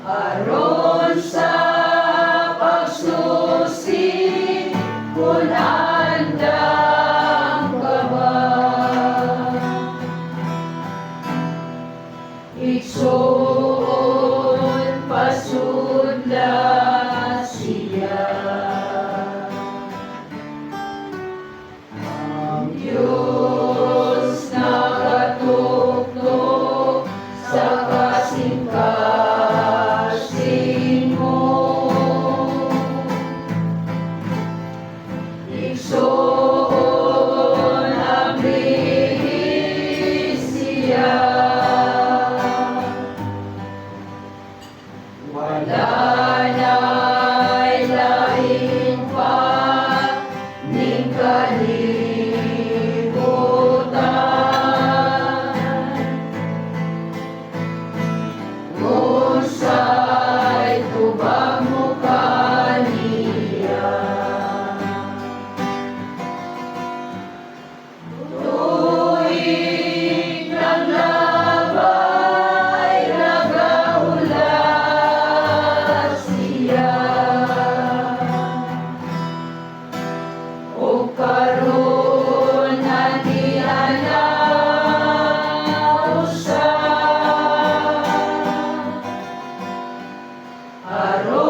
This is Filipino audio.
aron sa pagsusi kung andam ka ba. Igsoon pasudla siya. Ang Diyos nakatuklok sa kasing-kasing mo. Igsoon ang bihis siya. Wala na'y lain pa ning kalibutan. Usay tubag mo kaniya. Tuwing naglabay nagaulat siya. O karon nandiyan na usa. Aron